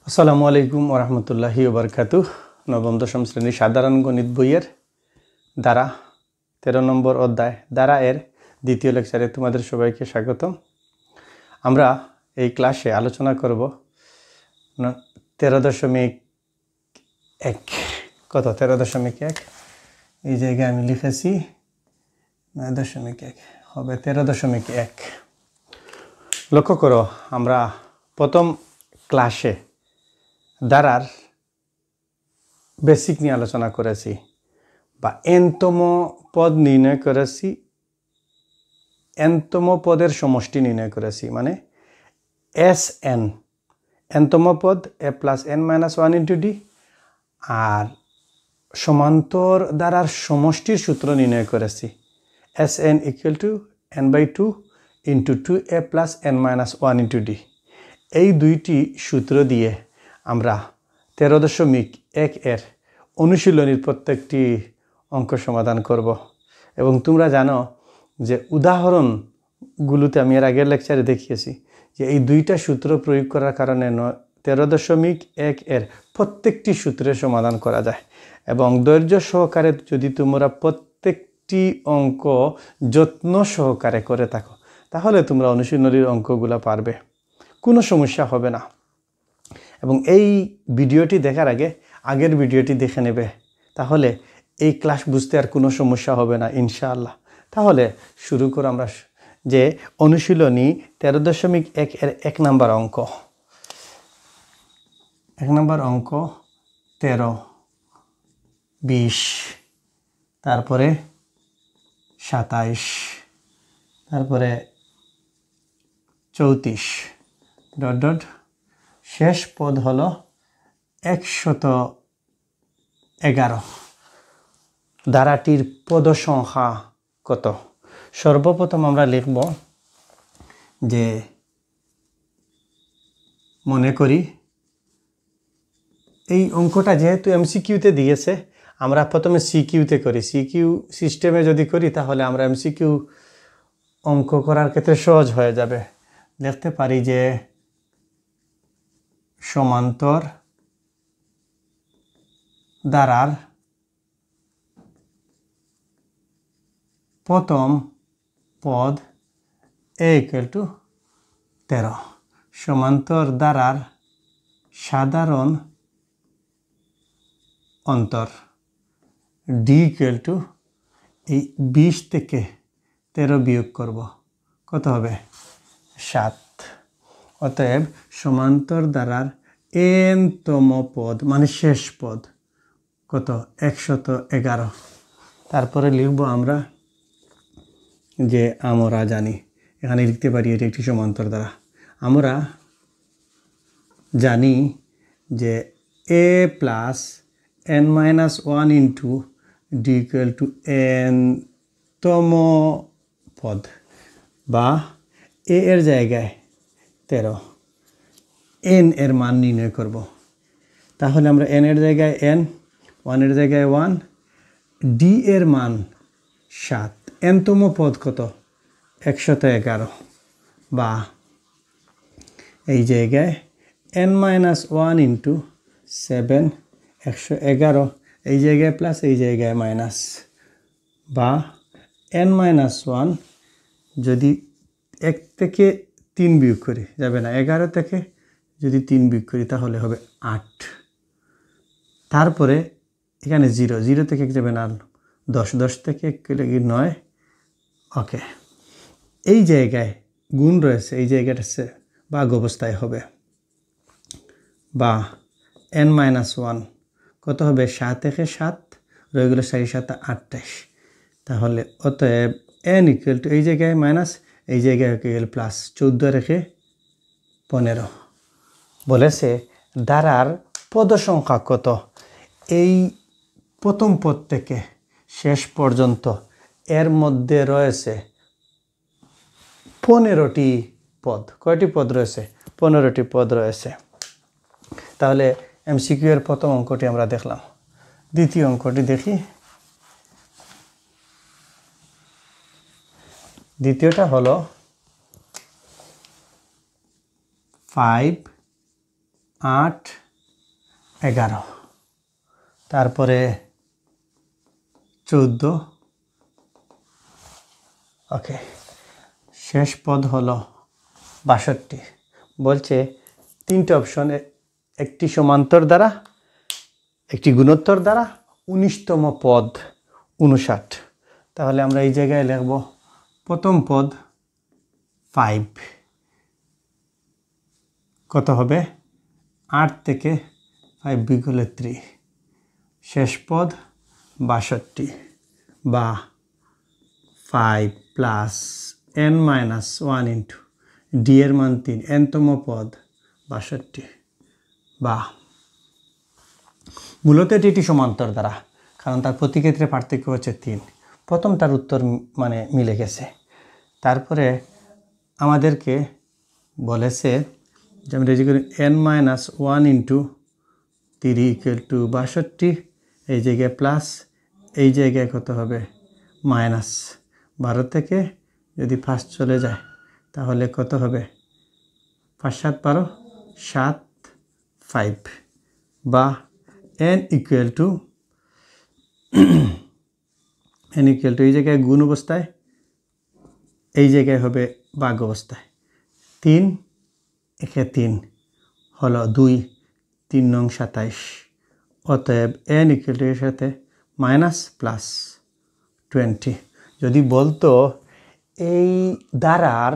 আসসালামু আলাইকুম ওরহমতুল্লাহি ওবরকাতুহ। নবম দশম শ্রেণীর সাধারণ গণিত বইয়ের ধারা 13 নম্বর অধ্যায় ধারা এর দ্বিতীয় লেকচারে তোমাদের সবাইকে স্বাগতম। আমরা এই ক্লাসে আলোচনা করব 13.1 কত 13.1 এই জায়গায় আমি লিখেছি 9.1 হবে 13.1। লক্ষ্য করো, আমরা প্রথম ক্লাসে ধারার বেসিক নিয়ে আলোচনা করেছি বা এনতম পদ নির্ণয় করেছি, এনতম পদের সমষ্টি নির্ণয় করেছি, মানে এস এন এনতম পদ A plus N minus one into D, আর সমান্তর ধারার সমষ্টির সূত্র নির্ণয় করেছি S N equal to N by two into two A plus N minus one into D. এই দুইটি সূত্র দিয়ে আমরা 13.1 এর অনুশীলনীর প্রত্যেকটি অঙ্ক সমাধান করব। এবং তোমরা জানো যে উদাহরণগুলোতে আমি এর আগের লেকচারে দেখিয়েছি যে এই দুইটা সূত্র প্রয়োগ করার কারণে 13.1 এর প্রত্যেকটি সূত্রের সমাধান করা যায়। এবং ধৈর্য সহকারে যদি তোমরা প্রত্যেকটি অঙ্ক যত্ন সহকারে করে থাকো তাহলে তোমরা অনুশীলনীর অঙ্কগুলো পারবে, কোনো সমস্যা হবে না। এবং এই ভিডিওটি দেখার আগে আগের ভিডিওটি দেখে নেবে, তাহলে এই ক্লাস বুঝতে আর কোনো সমস্যা হবে না ইনশাআল্লাহ। তাহলে শুরু করো আমরা যে অনুশীলনী 13.1 এর 1 নম্বর অঙ্ক। 1 নম্বর অঙ্ক 13, 20, তারপরে 27, তারপরে 34 ডট ডট, শেষ পদ হলো 111। ধারাটির পদ সংখ্যা কত? সর্বপ্রথম আমরা লিখব যে মনে করি এই অঙ্কটা যেহেতু এমসিকিউতে দিয়েছে, আমরা প্রথমে সিকিউতে করি। সিকিউ সিস্টেমে যদি করি তাহলে আমরা এমসিকিউ অঙ্ক করার ক্ষেত্রে সহজ হয়ে যাবে। লিখতে পারি যে সমান্তর ধারার প্রথম পদ এ ইকুয়াল টু 13, সমান্তর ধারার সাধারণ অন্তর ডি ইকুয়াল টু এই 20 থেকে 13 বিয়োগ করব, কত হবে? 7। অতএব সমান্তর ধারার এনতম পদ মানে শেষ পদ কত? 111। তারপরে লিখব আমরা যে আমরা জানি, এখানে লিখতে পারি এটি একটি সমান্তর ধারা। আমরা জানি যে A plus N minus one into D equal to N তম পদ, বা এ এর জায়গায় 13, এন এর মান নির্ণয় করব। তাহলে আমরা এন এর জায়গায় এন, ওয়ানের জায়গায় 1, ডি এর মান 7, এনতম পদ কত? 111, বা এই জায়গায় এন মাইনাস 1 ইন্টু 7, 111, এই জায়গায় প্লাস এই জায়গায় মাইনাস, বা এন মাইনাস 1 যদি 1 থেকে 3 বিয়োগ করি যাবে না, 11 থেকে যদি 3 বিয়োগ করি তাহলে হবে 8। তারপরে এখানে 0, 0 থেকে যাবে না 10, 10 থেকে 1 9। ওকে, এই জায়গায় গুণ রয়েছে, এই জায়গাটা ভাগ অবস্থায় হবে, বা এন মাইনাস 1 কত হবে? 7 থেকে 7 রয়ে গেল 4 7 28। তাহলে অতএব এন ইকুয়াল টু এই জায়গায় মাইনাস, এই জায়গায় ইকুয়াল প্লাস, 14 রেখে 15। বলেছে ধারার পদ সংখ্যা কত? এই প্রথম পদ থেকে শেষ পর্যন্ত এর মধ্যে রয়েছে 15টি পদ। কয়টি পদ রয়েছে? 15টি পদ রয়েছে। তাহলে এমসিকিউ এর প্রথম অঙ্কটি আমরা দেখলাম। দ্বিতীয় অঙ্কটি দেখি। দ্বিতীয়টা হলো 5 8 11 তারপরে 14 ওকে শেষ পদ হলো 62 বলছে তিনটে অপশনে একটি সমান্তর দ্বারা একটি গুণোত্তর দ্বারা 19তম পদ 59 তাহলে আমরা এই জায়গায় লিখব প্রথম পদ 5 কত হবে 8 থেকে 5 বিয়োগ হলে 3 শেষ পদ 62 বা 5 plus n minus 1 into D এর মান 3 nতম পদ 62 বা মূলত এটি সমান্তর দ্বারা কারণ তার প্রতি ক্ষেত্রে পার্থক্য হচ্ছে 3 প্রথমটার উত্তর মানে মিলে গেছে তারপরে আমাদেরকে বলেছে যে আমি রেজি করি n minus 1 into 3 equal to 62 এই জায়গায় প্লাস এই জায়গায় কত হবে মাইনাস 12 থেকে যদি ফার্স্ট চলে যায় তাহলে কত হবে 5 7 12 7 5 বা n ইকুয়াল টু এই জায়গায় গুণ অবস্থায় এই জায়গায় হবে ভাগ অবস্থায় 3 একে 3 হলো 2 3 নং 27 অতএব n ইকুয়াল টু এর সাথে মাইনাস প্লাস 20 যদি বলতো এই দ্বারার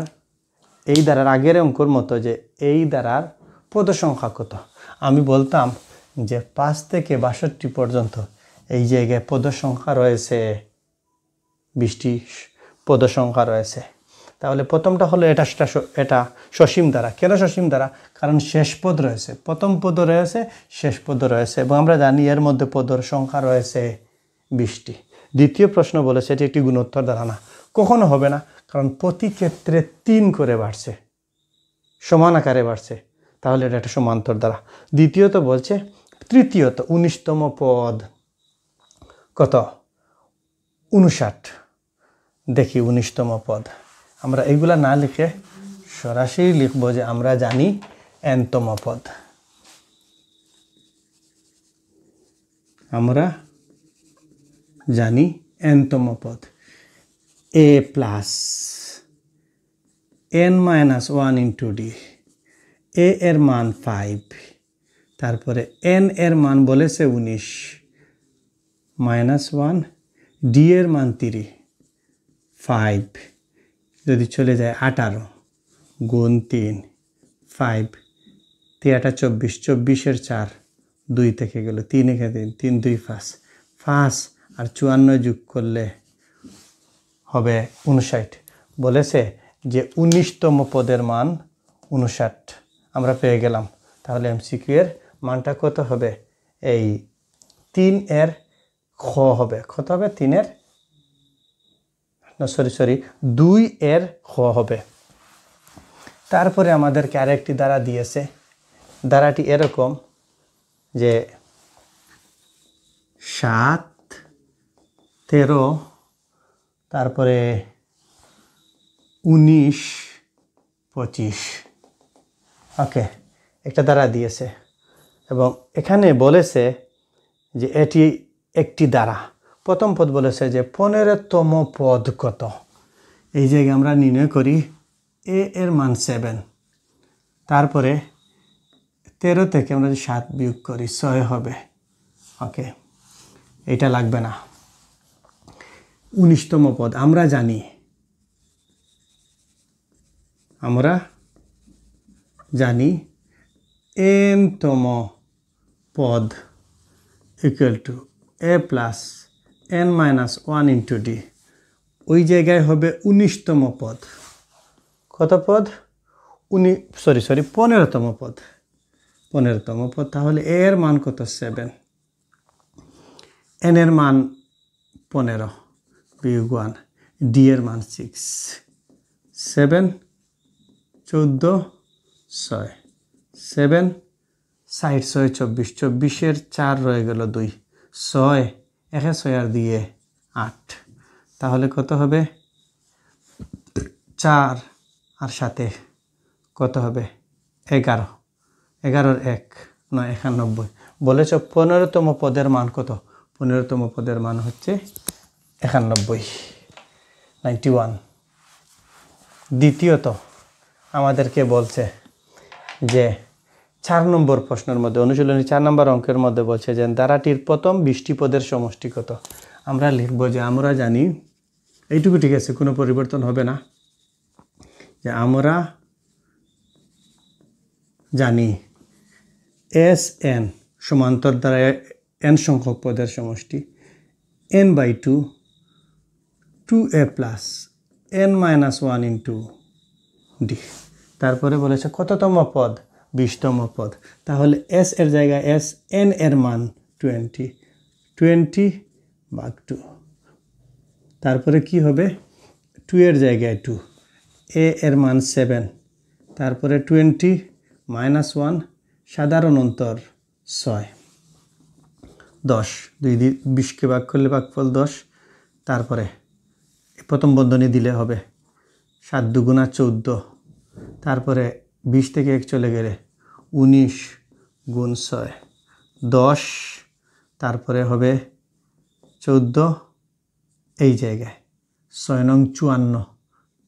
আগের অঙ্কর মতো যে এই দ্বারার পদ সংখ্যা কত আমি বলতাম যে 5 থেকে 62 পর্যন্ত এই জায়গায় পদ সংখ্যা রয়েছে 20টি পদ সংখ্যা রয়েছে তাহলে প্রথমটা হলো এটা সসীম দ্বারা কেন সসীম দ্বারা কারণ শেষ পদ রয়েছে প্রথম পদ রয়েছে শেষ পদ রয়েছে এবং আমরা জানি এর মধ্যে পদর সংখ্যা রয়েছে 20টি দ্বিতীয় প্রশ্ন বলেছে এটি একটি গুণোত্তর দ্বারা না কখনো হবে না কারণ প্রতি ক্ষেত্রে 3 করে বাড়ছে সমান আকারে বাড়ছে তাহলে এটা একটা সমান্তর দ্বারা দ্বিতীয়ত বলছে তৃতীয়ত 19তম পদ কত 59 দেখি 19তম পদ আমরা এইগুলা না লিখে সরাসরি লিখব যে আমরা জানি nতম পদ আমরা জানি nতম পদ a plus n minus 1 into D a এর মান 5 তারপরে n এর মান বলেছে 19 মাইনাস 1 ডি এর মান 3 5 যদি চলে যায় 18 গুণ 3 5 3 24 24 এর 4 2 থেকে গেল 3 একে 3 3 2 5 আর 54 যোগ করলে হবে 59 বলেছে যে 19তম পদের মান 59 আমরা পেয়ে গেলাম তাহলে এমসিকিউ এর মানটা কত হবে এই 3 এর খ হবে কত হবে 3 এর সরি 2 এর খ হবে তারপরে আমাদেরকে আরেকটি দ্বারা দিয়েছে দ্বারাটি এরকম যে 7 13 তারপরে 19 25 ওকে একটা দ্বারা দিয়েছে এবং এখানে বলেছে যে এটি একটি দ্বারা প্রথম পদ বলেছে যে 15তম পদ কত এই জায়গায় আমরা নির্ণয় করি a এর মান 7 তারপরে 13 থেকে আমরা 7 বিয়োগ করি 6 হবে ওকে এটা লাগবে না 19তম পদ আমরা জানি nতম পদ equal to a plus n minus 1 into D ওই জায়গায় হবে 19তম পদ কত পদ 15তম পদ 15তম পদ তাহলে a এর মান কত 7 n এর মান 15 বিয়োগ 1 ডি এর মান 6 7 14 6 7 60 6 24 24 এর 4 রয়ে গেল 2 6 একে 6 আর দিয়ে 8 তাহলে কত হবে 4 আর সাথে কত হবে 11 11 1 9 91 বলেছ 15তম পদের মান কত 15তম পদের মান হচ্ছে 91 91 দ্বিতীয়ত আমাদেরকে বলছে যে 4 নম্বর প্রশ্নের মধ্যে অনুশীলনী 4 নম্বর অঙ্কের মধ্যে বলছে যে ধারাটির প্রথম 20টি পদের সমষ্টি কত আমরা লিখব যে আমরা জানি এইটুকু ঠিক আছে কোনো পরিবর্তন হবে না যে আমরা জানি এস এন সমান্তর দ্বারা n সংখ্যক পদের সমষ্টি n/2 2a plus n-1 into d তারপরে বলেছে কততম পদ 20তম পদ তাহলে s এর জায়গায় s n এর মান 20 ভাগ 2 তারপরে কি হবে 2 এর জায়গায় 2 a এর মান 7 তারপরে 20 - 1 সাধারণ অন্তর 6 10 20কে ভাগ করলে ভাগফল 10 তারপরে প্রথম বন্ধনী দিলে হবে 7 × 2 = 14 তারপরে 20 থেকে 1 চলে গেলে 19 × 6 10 তারপরে হবে 14 এই জায়গায় 6 নং 54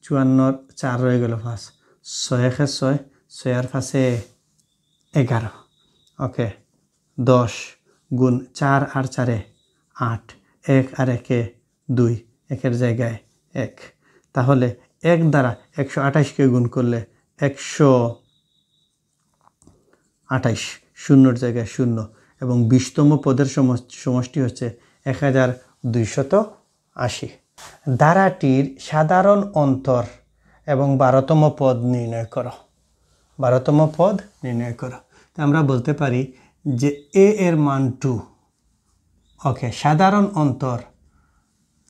54 4 রয়ে গেল 5 6 একে 6 6 আর 5 11 ওকে 10 গুণ 4 আর 4 8 1 আর 1 2 একের জায়গায় 1 তাহলে 1 দ্বারা 128কে গুণ করলে 128 শূন্যর জায়গায় 0 এবং 20তম পদের সমষ্টি হচ্ছে 1280 ধারাটির সাধারণ অন্তর এবং 12তম পদ নির্ণয় করো 12তম পদ নির্ণয় করো তো আমরা বলতে পারি যে a এর মান 2 ওকে সাধারণ অন্তর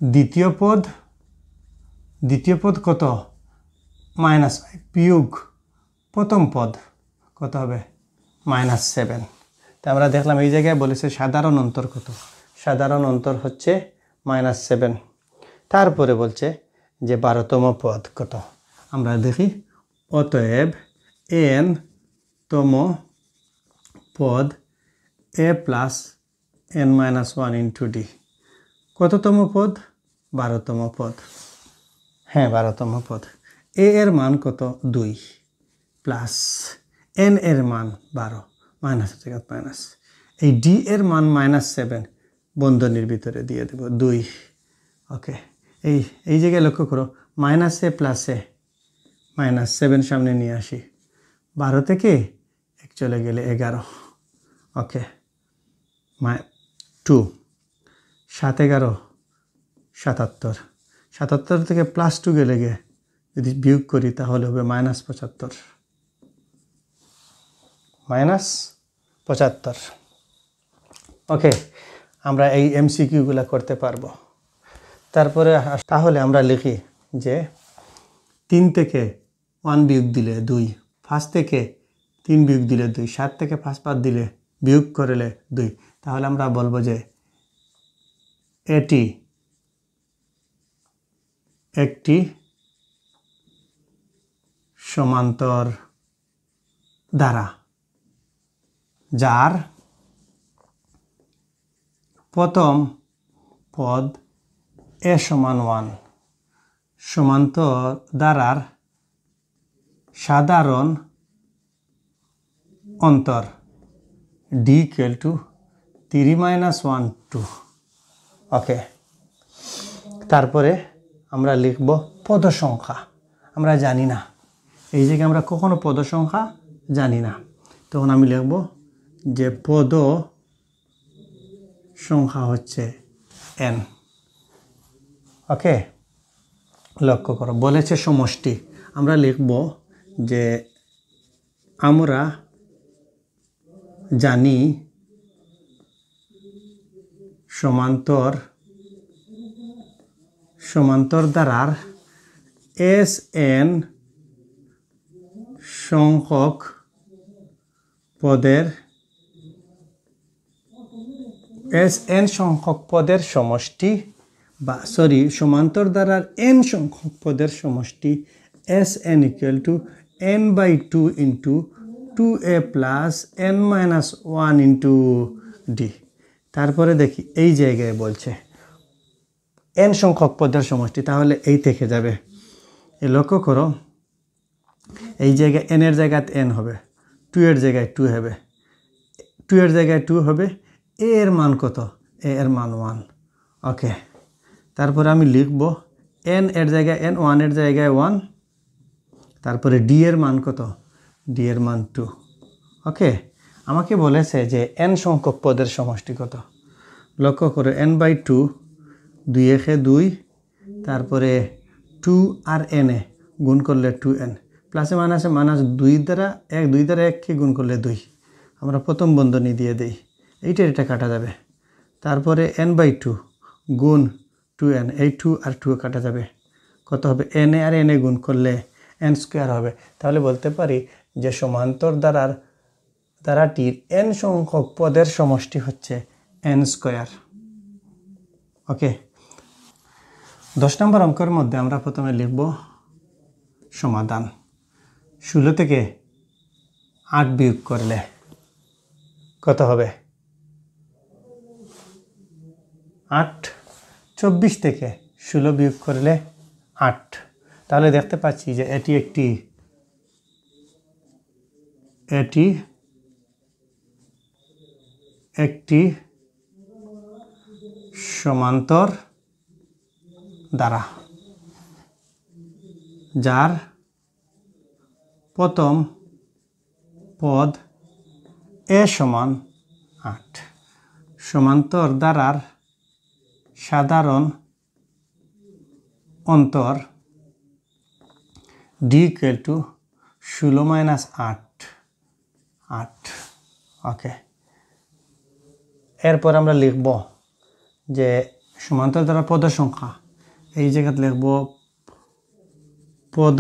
দ্বিতীয় পদ কত -5 বিয়োগ প্রথম পদ কত হবে -7 তো আমরা দেখলাম এই জায়গায় বলেছে সাধারণ অন্তর কত সাধারণ অন্তর হচ্ছে -7 তারপরে বলছে যে 12তম পদ কত আমরা দেখি অতএব n তম পদ a plus n-1 into d কততম পদ 12তম পদ হ্যাঁ 12তম পদ a এর মান কত 2 প্লাস n এর মান 12 মাইনাস মাইনাস এই d এর মান -7 বন্ধনীর ভিতরে দিয়ে দেব 2 ওকে এই জায়গায় লক্ষ্য করো -a প্লাস a -7 সামনে নিয়ে আসি 12 থেকে 1 চলে গেলে 11 ওকে 2 7 11 77 77 থেকে +2 গেলে গিয়ে যদি বিয়োগ করি তাহলে হবে -75 -75 ওকে আমরা এই এমসিকিউগুলো করতে পারবো তারপরে তাহলে আমরা লিখি যে 3 থেকে 1 বিয়োগ দিলে 2 5 থেকে 3 বিয়োগ দিলে 2 7 থেকে 5 বাদ দিলে বিয়োগ করলে 2 তাহলে আমরা বলবো যে এটি একটি সমান্তর ধারা যার প্রথম পদ a = 1 সমান্তর ধারার সাধারণ অন্তর d = 3 - 1 2 ওকে তারপরে আমরা লিখব পদ সংখ্যা আমরা জানি না এই জায়গায় আমরা কখনো পদ সংখ্যা জানি না তখন আমি লিখব যে পদ সংখ্যা হচ্ছে n ওকে লক্ষ্য করো বলেছে সমষ্টি আমরা লিখব যে আমরা জানি সমান্তর ধারার Sn সংখ্যক পদের সমষ্টি বা সমান্তর ধারার n সংখ্যক পদের সমষ্টি Sn = n/2 × 2 2a plus n minus 1 into D. তারপরে দেখি এই জায়গায় বলছে n সংখ্যক পদের সমষ্টি, তাহলে এই থেকে যাবে। এই লক্ষ্য করো, এই জায়গায় n এর জায়গায় n হবে, 2 এর জায়গায় 2 হবে, 2 এর জায়গায় 2 হবে। a এর মান কত? a এর মান 1। ওকে, তারপরে আমি লিখব n এর জায়গায় n, 1 এর জায়গায় 1। তারপরে d এর মান কত? d এর মান 2। ওকে, আমাকে বলেছে যে n সংখ্যক পদের সমষ্টি কত। লক্ষ্য করো n/2, 2 একে 2, তারপরে 2 আর n এ গুণ করলে 2n, প্লাসে মাইনাসে মাইনাস 2 দ্বারা 1কে গুণ করলে 2। আমরা প্রথম বন্ধনী দিয়ে দিই, এটা কাটা যাবে। তারপরে n/2 গুণ 2n, এই 2 আর 2 কাটা যাবে, কত হবে? n আর n গুণ করলে n স্কোয়ার হবে। তাহলে বলতে পারি যে সমান্তর দ্বারাটির n সংখ্যক পদের সমষ্টি হচ্ছে n স্কোয়ার। ওকে, 10 নম্বর অঙ্কের মধ্যে আমরা প্রথমে লিখব সমাধান। 16 থেকে 8 বিয়োগ করলে কত হবে? 8। 24 থেকে 16 বিয়োগ করলে 8। তাহলে দেখতে পাচ্ছি যে এটি একটি সমান্তর দ্বারা, যার প্রথম পদ a সমান 8। সমান্তর দ্বারার সাধারণ অন্তর d = 16 - 8। ওকে, এরপর আমরা লিখব যে সমান্তর দ্বারা পদ সংখ্যা, এই জায়গায় লিখব পদ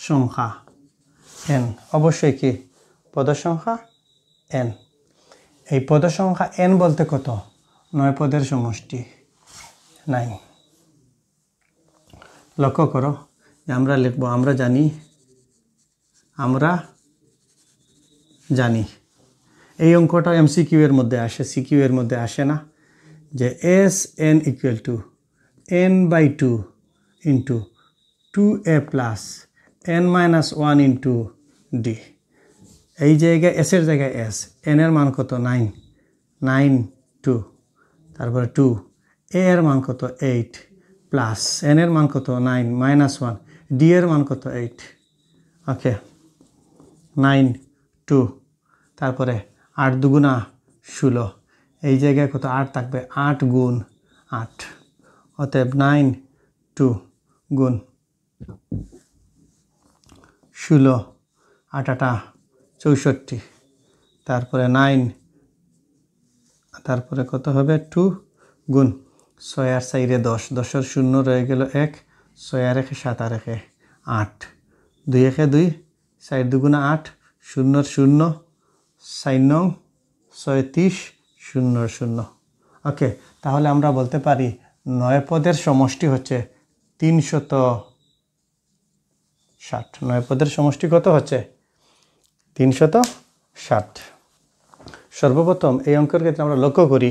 সংখ্যা n। অবশ্যই কি পদ সংখ্যা n। এই পদ সংখ্যা n বলতে কত? 9 পদের সমষ্টি 9। লক্ষ্য করো যে আমরা লিখব, আমরা জানি এই অঙ্কটা MCQ এর মধ্যে আসে, CQ এর মধ্যে আসে না, যে Sn = n/2 into 2a plus n minus 1 into D. এই জায়গায় s এর জায়গায় s, n এর মান কত? 9, 2, তারপরে 2, a এর মান কত? 8, প্লাস n এর মান কত? 9 মাইনাস 1, d এর মান কত? 8। ওকে, 9, 2, তারপরে 8 × 2 = 16। এই জায়গায় কত? 8 থাকবে, 8 গুণ 8, অতএব 9, 2 গুণ 16, 8 × 8 = 64। তারপরে 9, তারপরে কত হবে? 2 গুণ 6 আর 4 = 10, 10 এর 0 রয়ে গেল 1, 6 আর 1 7 আর 1 8, 2 1 2, 4 2 × 8, 0 0, 4 9, 6 30, 0 0। ওকে, তাহলে আমরা বলতে পারি 9 পদের সমষ্টি হচ্ছে 360। 9 পদের সমষ্টি কত হচ্ছে? 360। সর্বপ্রথম এই অঙ্কের ক্ষেত্রে আমরা লক্ষ্য করি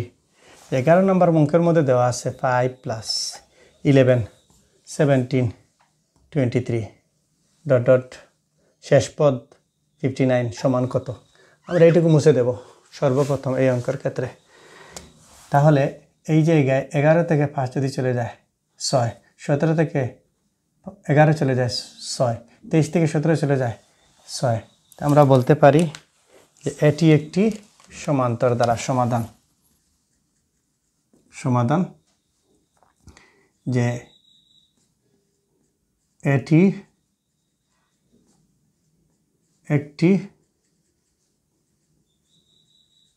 11 নম্বর অঙ্কের মধ্যে দেওয়া আছে 5 + 11, 17, 23 ... শেষ পদ 59 সমান কত? আমরা এইটুকু মুছে দেব সর্বপ্রথম এই অঙ্কের ক্ষেত্রে। তাহলে এই জায়গায় 11 থেকে 5 যদি চলে যায় 6, 17 থেকে 11 চলে যায় 6, 23 থেকে 17 চলে যায় 6। আমরা বলতে পারি যে এটি একটি সমান্তর দ্বারা সমাধান, যে এটি একটি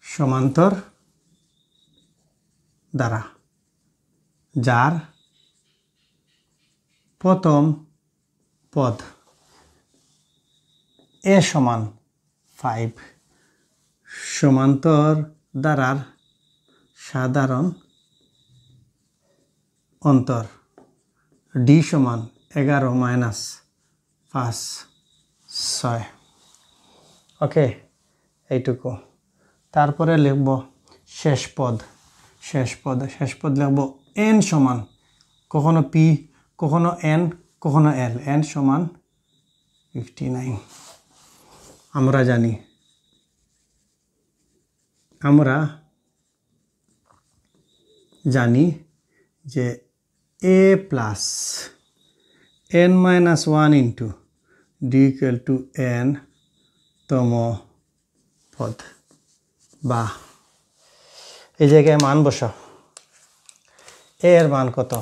সমান্তর দ্বারা, যার প্রথম পদ a সমান 5। সমান্তর দ্বারার সাধারণ অন্তর d সমান 11 - 5, 6 ওকে এইটুকু তারপরে লিখব শেষ পদ লিখব n সমান কখনো p কখনো n কখনো l n সমান 59 আমরা জানি যে a plus n minus 1 into d equal to n তম পদ বা এই জায়গায় মান বসাও a এর মান কত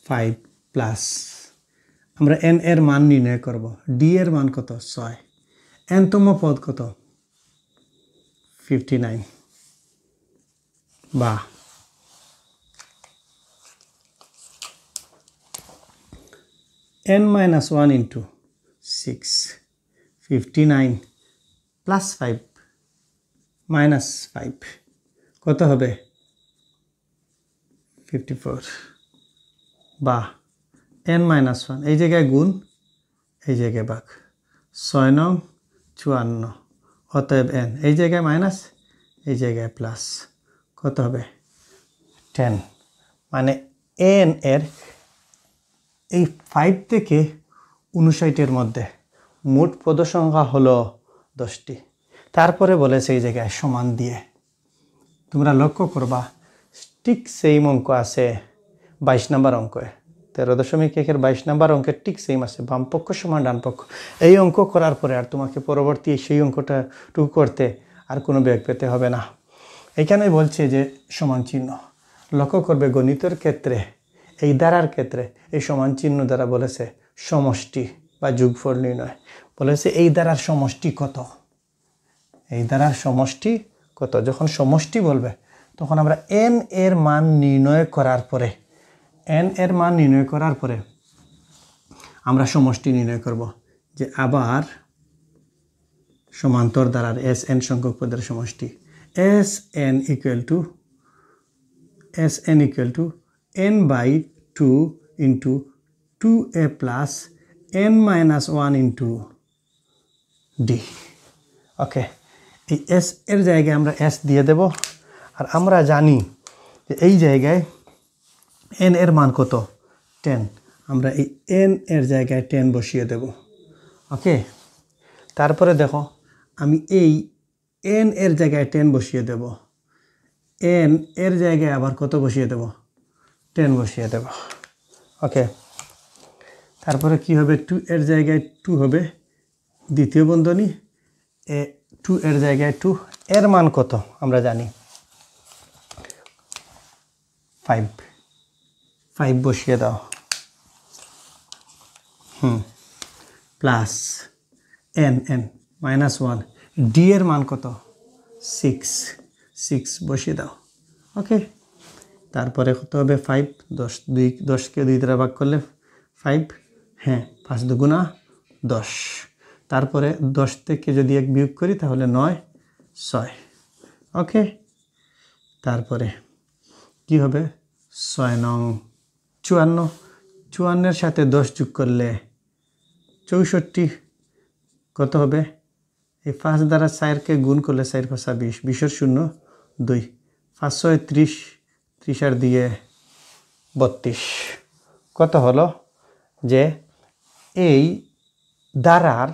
5 প্লাস আমরা n এর মান নির্ণয় করব d এর মান কত 6 n তম পদ কত 59 বা n minus 1 into 6 59 plus 5 minus 5 কত হবে 54 বা n minus 1 এই জায়গায় গুণ এই জায়গায় ভাগ 6 নং 54 অতএব n এই জায়গায় মাইনাস এই জায়গায় প্লাস কত হবে 10 মানে n এর এই 5 থেকে 59 এর মধ্যে মোট পদ সংখ্যা হলো 10টি তারপরে বলেছে এই জায়গায় সমান দিয়ে তোমরা লক্ষ্য করবা ঠিক সেম অঙ্ক আছে 22 নম্বর অঙ্কে 13.1 এর 22 নম্বর অঙ্কে ঠিক সেম আছে বাম পক্ষ সমান ডান পক্ষ এই অঙ্ক করার পরে আর তোমাকে পরবর্তী সেই অঙ্কটা টুকু করতে আর কোনো ব্যাগ পেতে হবে না এখানে বলছে যে সমান চিহ্ন লক্ষ্য করবে গণিতের ক্ষেত্রে এই দ্বারার ক্ষেত্রে এই সমান চিহ্ন দ্বারা বলেছে সমষ্টি বা যোগফল নির্ণয় বলেছে এই দ্বারার সমষ্টি কত এই দ্বারার সমষ্টি কত যখন সমষ্টি বলবে তখন আমরা n এর মান নির্ণয় করার পরে আমরা সমষ্টি নির্ণয় করব যে আবার সমান্তর দ্বারার Sn সংখ্যক পদের সমষ্টি Sn equal to n by 2 into 2a plus n minus 1 into d ওকে এই s এর জায়গায় আমরা s দিয়ে দেব আর আমরা জানি যে এই জায়গায় n এর মান কত 10 আমরা এই n এর জায়গায় 10 বসিয়ে দেব ওকে তারপরে দেখো আমি এই n এর জায়গায় 10 বসিয়ে দেব n এর জায়গায় আবার কত বসিয়ে দেব 10 বসিয়ে দেব ওকে তারপরে কি হবে 2 এর জায়গায় 2 হবে দ্বিতীয় বন্ধনী 2 এর জায়গায় 2 এর মান কত আমরা জানি 5 বসিয়ে দাও প্লাস n minus 1 d এর মান কত 6 বসিয়ে দাও ওকে তারপরে কত হবে 5 10 কে 2 দ্বারা ভাগ করলে 5 হ্যাঁ 5 দুগুণা 10 তারপরে 10 থেকে যদি 1 বিয়োগ করি তাহলে 9 6 ওকে তারপরে কি হবে 6 নং 54 এর সাথে 10 যোগ করলে 64 কত হবে এই 5 দ্বারা 4 কে গুণ করলে 4 5 20 20 এর শূন্য 2 530 30 আর দিয়ে 32 কত হলো যে এই দ্বারার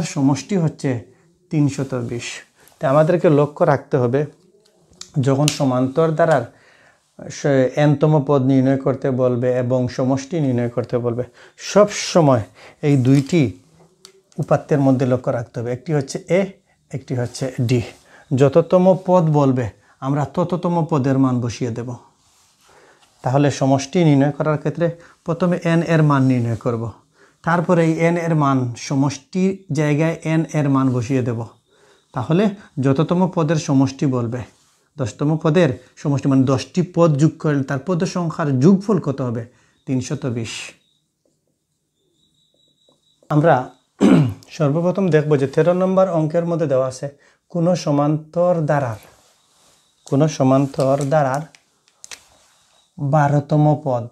সমষ্টি হচ্ছে 320 তো আমাদেরকে লক্ষ্য রাখতে হবে যখন সমান্তর দ্বারার n-তম পদ নির্ণয় করতে বলবে এবং সমষ্টি নির্ণয় করতে বলবে সব সময় এই দুইটি উপাত্তের মধ্যে লক্ষ্য রাখতে হবে একটি হচ্ছে a একটি হচ্ছে d যততম পদ বলবে আমরা তততম পদের মান বসিয়ে দেব তাহলে সমষ্টি নির্ণয় করার ক্ষেত্রে প্রথমে n এর মান নির্ণয় করব তারপরে এই n এর মান সমষ্টির জায়গায় n এর মান বসিয়ে দেব তাহলে যততম পদের সমষ্টি বলবে 10তম পদের সমষ্টি মানে 10টি পদ যোগ করলে তার পদ সংখ্যার যোগফল কত হবে 320 আমরা সর্বপ্রথম দেখব যে 13 নম্বর অঙ্কের মধ্যে দেওয়া আছে কোন সমান্তর দ্বারার 12তম পদ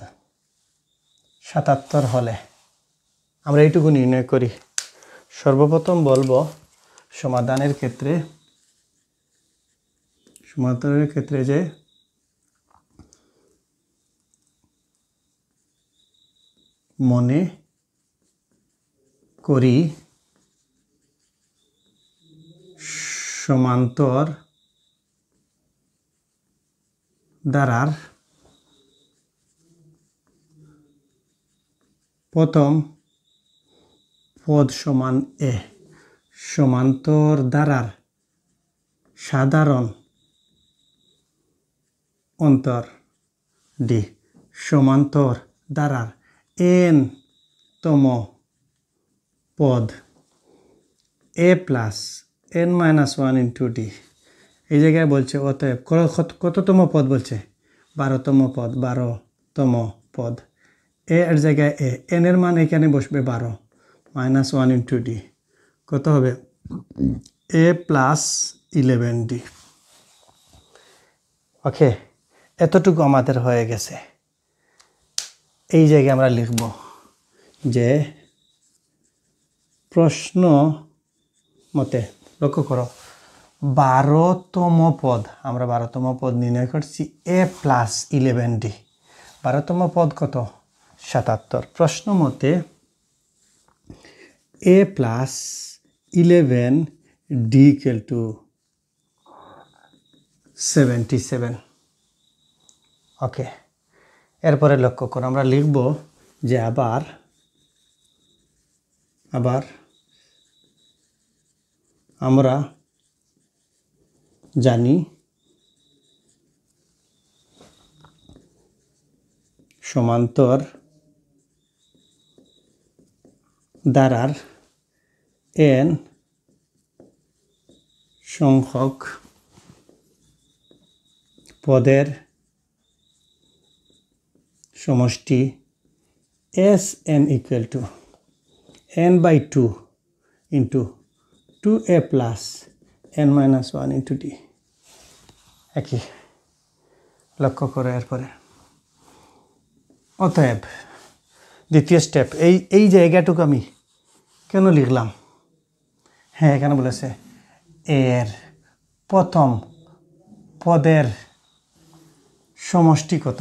77 হলে আমরা এইটুকু নির্ণয় করি। সর্বপ্রথম বলবো সমাধানের ক্ষেত্রে যে মনে করি সমান্তর ধারার প্রথম পদ সমান এ। সমান্তর ধারার সাধারণ অন্তর ডি। সমান্তর ধারার n তম পদ a plus n minus 1 into D. এই জায়গায় বলছে অতএব কততম পদ বলছে? 12তম পদ। 12তম পদ এ এর জায়গায় এ, এন এর মান এখানে বসবে 12 মাইনাস 1 ইন্টু ডি। কত হবে? এ প্লাস 11 ডি। ওকে, এতটুকু আমাদের হয়ে গেছে। এই জায়গায় আমরা লিখব যে প্রশ্ন মতে, লক্ষ্য করো, 12তম পদ, আমরা 12তম পদ নির্ণয় করছি এ প্লাস 11 ডি। 12তম পদ কত? 77। প্রশ্ন মতে এ প্লাস 11 ডি ইকুয়াল টু 77। ওকে, এরপরে লক্ষ্য করো, আমরা লিখব যে আবার আমরা জানি সমান্তর ধারার n সংখ্যক পদের সমষ্টি Sn equal to n by 2 into 2a plus n minus 1 into D. একই, লক্ষ্য করো এরপরে। অতএব দ্বিতীয় স্টেপ, এই জায়গাটুকু আমি কেন লিখলাম? হ্যাঁ, এখানে বলেছে এর প্রথম পদের সমষ্টি কত।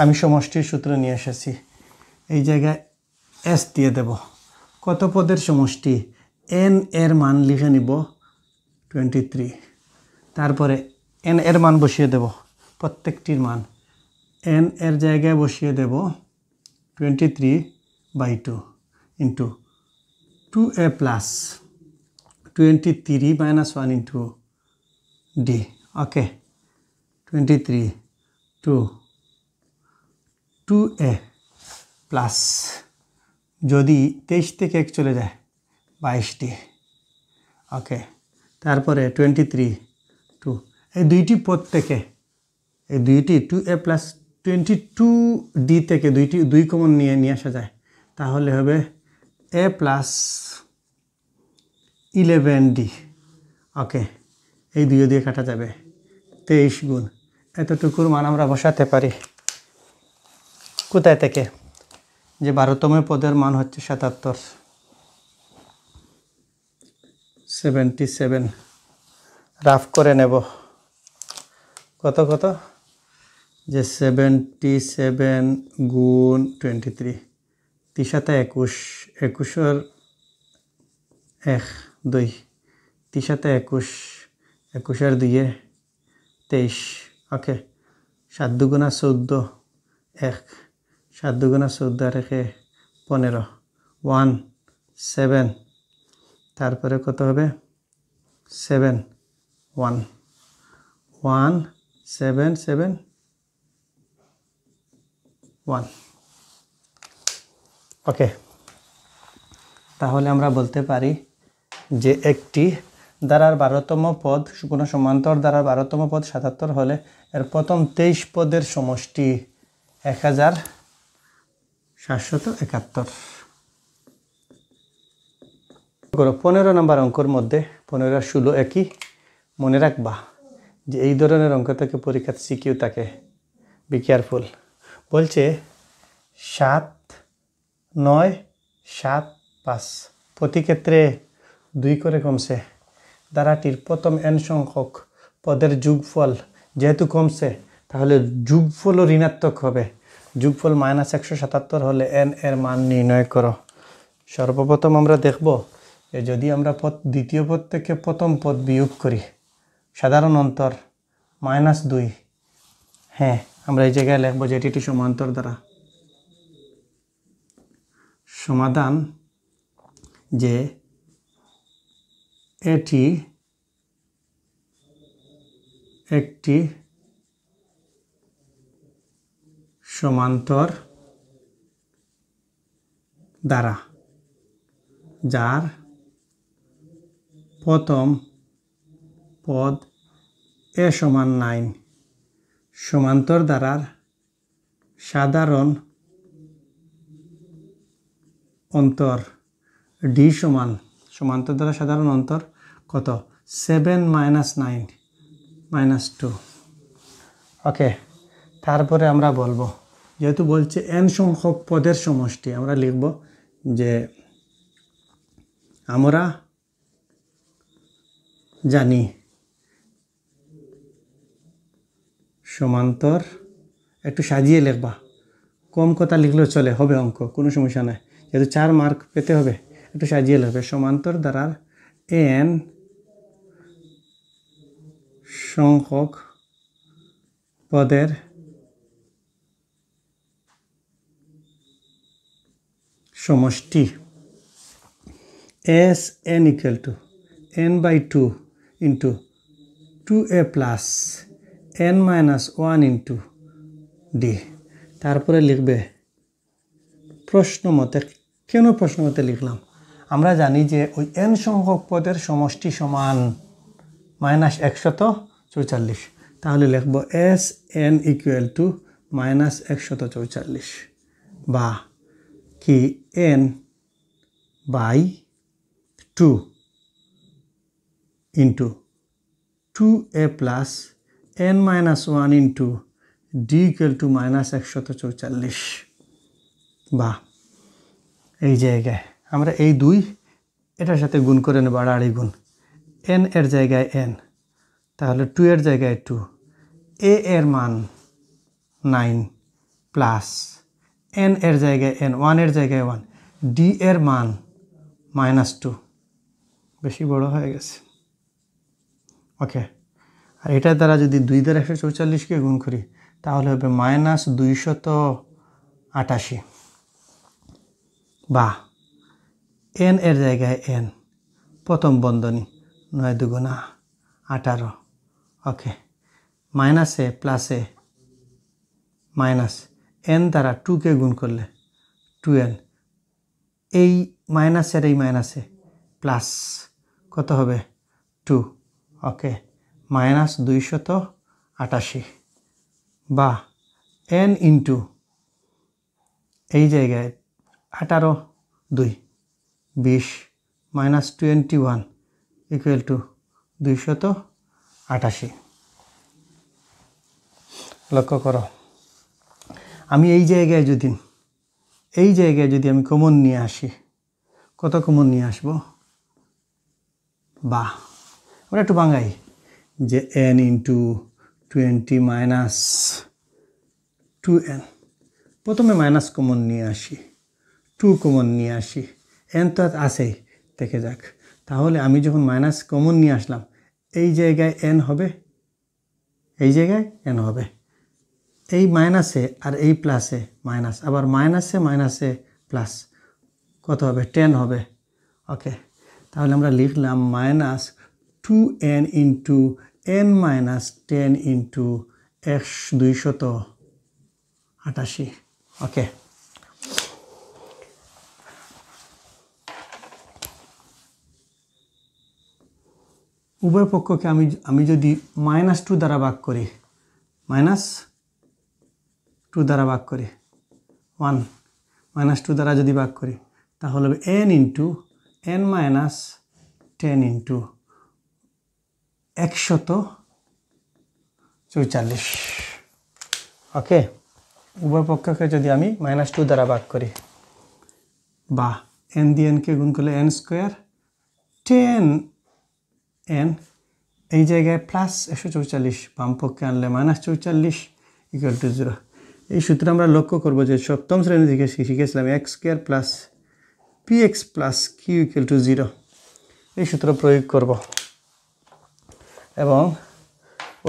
আমি সমষ্টির সূত্র নিয়ে এসেছি, এই জায়গায় এস দিয়ে দেব। কত পদের সমষ্টি? এন এর মান লিখে নিব 23। তারপরে এন এর মান বসিয়ে দেব, প্রত্যেকটির মান। এন এর জায়গায় বসিয়ে দেব 23/2 into 2a plus 23 minus 1 into D. Okay, 23 2a plus, যদি 23 থেকে 1 চলে যায় 22টি। ওকে, তারপরে 23 2, এই দুইটি পদ থেকে, এই দুইটি 2a প্লাস 22d থেকে দুই কমন নিয়ে আসা যায়, তাহলে হবে a প্লাস 11d। ওকে, এই দুইও দিয়ে কাটা যাবে, 23 গুণ এতটুকুর মান আমরা বসাতে পারি। কোথায় থেকে? যে 12তম পদের মান হচ্ছে 77 রাফ করে নেব। কত যে 77 গুণ 23, 3 সাথে 21, 21 1 2, 3 সাথে 21, 21 2 23। ওকে, 7 দুগুণা 14 1, 7 দুগুণা 14 আর 1 15 1 7। তারপরে কত হবে? 7 1 1 7 7 1। ওকে, তাহলে আমরা বলতে পারি যে একটি ধারার 12তম পদ, কোনো সমান্তর ধারার 12তম পদ 77 হলে এর প্রথম 23 পদের সমষ্টি 1771। 15 নম্বর অঙ্কের মধ্যে 15 আর 16 একই। মনে রাখবা যে এই ধরনের অঙ্ক থেকে পরীক্ষার সিকিউ থাকে, বি কেয়ারফুল। বলছে 7 9 7 5 প্রতি ক্ষেত্রে 2 করে কমছে ধারাটির প্রথম n সংখ্যক পদের যোগফল যেহেতু কমছে তাহলে যোগফলও ঋণাত্মক হবে যোগফল -177 হলে n এর মান নির্ণয় করো সর্বপ্রথম আমরা দেখব যে যদি আমরা দ্বিতীয় পদ থেকে প্রথম পদ বিয়োগ করি সাধারণ অন্তর -2 হ্যাঁ আমরা এই জায়গায় লিখব যে এটি সমান্তর দ্বারা সমাধান যে এটি একটি সমান্তর দ্বারা যার প্রথম পদ a সমান 9 সমান্তর দ্বারার সাধারণ অন্তর d সমান সমান্তর দ্বারা সাধারণ অন্তর কত 7 - 9 -2 ওকে তারপরে আমরা বলবো যেহেতু বলছে n সংখ্যক পদের সমষ্টি আমরা লিখব যে আমরা জানি সমান্তর একটু সাজিয়ে লিখবা কম কথা লিখলেও চলে হবে অঙ্ক কোনো সমস্যা নাই যেহেতু 4 মার্ক পেতে হবে একটু সাজিয়ে লিখবে সমান্তর দ্বারা n সংখ্যক পদের সমষ্টি s n equal to n/2 into 2a plus n minus 1 into d তারপরে লিখবে প্রশ্ন মতে কেন প্রশ্ন মতে লিখলাম আমরা জানি যে ওই n সংখ্যক পদের সমষ্টি সমান -144 তাহলে লিখব s n equal to -144 বা কি n/2 into 2a plus n minus 1 into d equal to -144 বা এই জায়গায় আমরা এই 2 এটার সাথে গুণ করে নেব আড়াআড়ি গুণ n এর জায়গায় n তাহলে 2 এর জায়গায় 2 a এর মান 9 প্লাস n এর জায়গায় n 1 এর জায়গায় 1 d এর মান -2 বেশি বড় হয়ে গেছে ওকে আর এটার দ্বারা যদি 2 দ্বারা 144 কে গুণ করি তাহলে হবে -288 বা n এর জায়গায় n প্রথম বন্ধনী 9 × 2 = 18 ওকে মাইনাসে প্লাসে মাইনাস n দ্বারা 2 কে গুণ করলে 2n এই মাইনাসের এই মাইনাসে প্লাস কত হবে 2 ওকে -288 বা n ইন্টু এই জায়গায় 18 2 20 -21 ইকুয়াল টু 288 লক্ষ্য করো আমি এই জায়গায় যদি আমি কমন নিয়ে আসি কত কমন নিয়ে আসব বা আমরা একটু বাঙাই যে n ইন্টু 20 মাইনাস 2n প্রথমে মাইনাস কমন নিয়ে আসি 2 কমন নিয়ে আসি n তো আছেই থেকে যাক তাহলে আমি যখন মাইনাস কমন নিয়ে আসলাম এই জায়গায় n হবে এই জায়গায় n হবে এই মাইনাসে আর এই প্লাসে মাইনাস আবার মাইনাসে প্লাস কত হবে 10 হবে ওকে তাহলে আমরা লিখলাম -2n into n minus 10 into x 288 ওকে উভয় পক্ষকে আমি যদি -2 দ্বারা ভাগ করি -2 দ্বারা ভাগ করি 1 -2 দ্বারা যদি ভাগ করি তাহলে হবে n into n minus 10 into 144 ওকে উভয় পক্ষকে যদি আমি -2 দ্বারা ভাগ করি বা n দিয়ে n কে গুণ করলে n স্কোয়ার 10n এই জায়গায় প্লাস 144 বাম পক্ষে আনলে -44 ইকুয়াল টু 0। এই সূত্র আমরা লক্ষ্য করব যে সপ্তম শ্রেণী থেকে শিখেছিলাম x square plus px plus q equal to 0। এই সূত্র প্রয়োগ করব এবং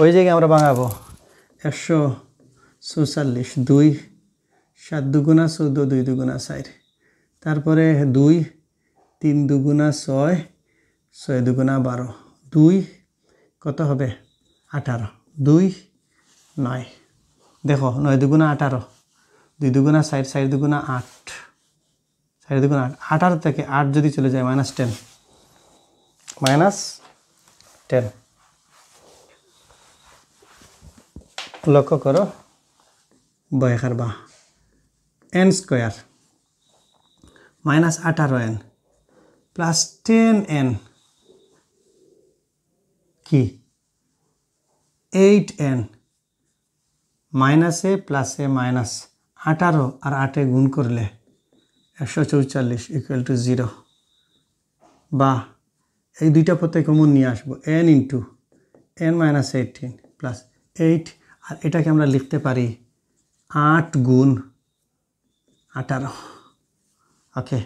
ওই জায়গায় আমরা ভাঙাবো 144 2 7 দুগুণা 14 2 দুগুণা 4, তারপরে 2 3 দুগুণা 6 6 দুগুণা 12, 2 কত হবে 18, 2 9, দেখো 9 দুগুণা 18, 2 দুগুণা 4 4 দুগুণা 8, 4 দুগুণা 8, 18 থেকে 8 যদি চলে যায় -10 -10। লক্ষ্য করো বয়খার বা n square -18n plus 10n কি 8n মাইনাসে প্লাসে মাইনাস 18 আর 8 গুণ করলে 144 ইকুয়াল টু 0, বা এই দুইটা পথে কমন নিয়ে আসবো n into n minus 18 plus 8, আর এটাকে আমরা লিখতে পারি 8 গুণ 18। ওকে,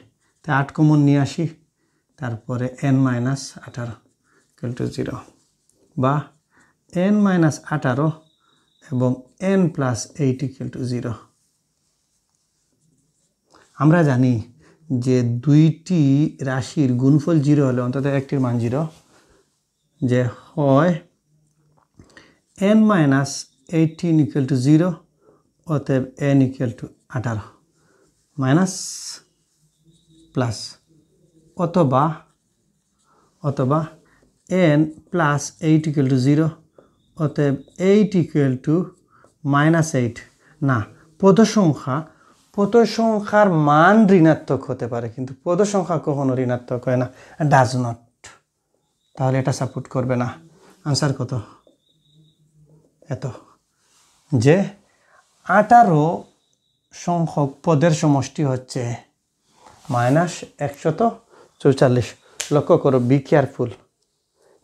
তো 8 কমন নিয়ে আসি, তারপরে n মাইনাস 18 ইকুয়াল টু 0, বা n মাইনাস 18 এবং n প্লাস 8 ইকুয়াল টু 0। আমরা জানি যে দুইটি রাশির গুণফল 0 হলে অন্তত একটির মান 0, যে হয় n মাইনাস 18 ইকুয়াল টু 0, অতএব n equal to 18 minus plus অথবা n প্লাস 8 ইকুয়াল টু 0, অতএব 8 ইকুয়াল টু -8। না, পদ সংখ্যার মান ঋণাত্মক হতে পারে, কিন্তু পদ সংখ্যা কখনো ঋণাত্মক হয় না, ডাজ নট। তাহলে এটা সাপোর্ট করবে না। আনসার কত? এত, যে 18 সংখ্যক পদের সমষ্টি হচ্ছে -144। লক্ষ্য করো, বি কেয়ারফুল,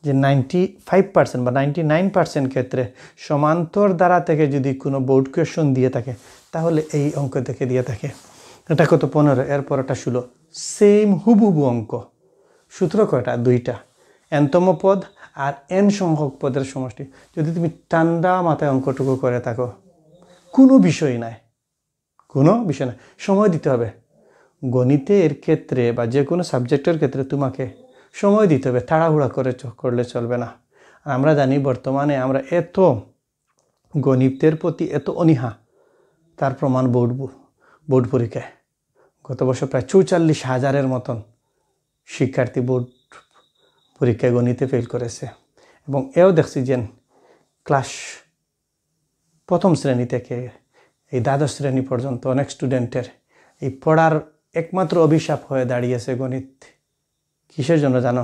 যে 95% বা 99% ক্ষেত্রে সমান্তর দ্বারা থেকে যদি কোনো বোর্ড কোয়েশন দিয়ে থাকে তাহলে এই অঙ্ক থেকে দিয়ে থাকে। এটা কত? 15, এরপর এটা 16, সেম হুবহু অঙ্ক। সূত্র কয়টা? 2টা, nতম পদ আর n সংখ্যক পদের সমষ্টি। যদি তুমি ঠান্ডা মাথায় অঙ্কটুকু করে থাকো, কোনো বিষয় নাই, সময় দিতে হবে। গণিতের ক্ষেত্রে বা যে কোনো সাবজেক্টের ক্ষেত্রে তোমাকে সময় দিতে হবে, তাড়াহুড়া করলে চলবে না। আর আমরা জানি বর্তমানে আমরা এত গণিতের প্রতি এত অনীহা, তার প্রমাণ বোর্ড পরীক্ষায়। গত বছর প্রায় 44,000-এর মতন শিক্ষার্থী বোর্ড পরীক্ষায় গণিতে ফেল করেছে। এবং এও দেখছি যে ক্লাস প্রথম শ্রেণী থেকে এই দ্বাদশ শ্রেণী পর্যন্ত অনেক স্টুডেন্টের এই পড়ার একমাত্র অভিশাপ হয়ে দাঁড়িয়েছে গণিত। কিসের জন্য জানো?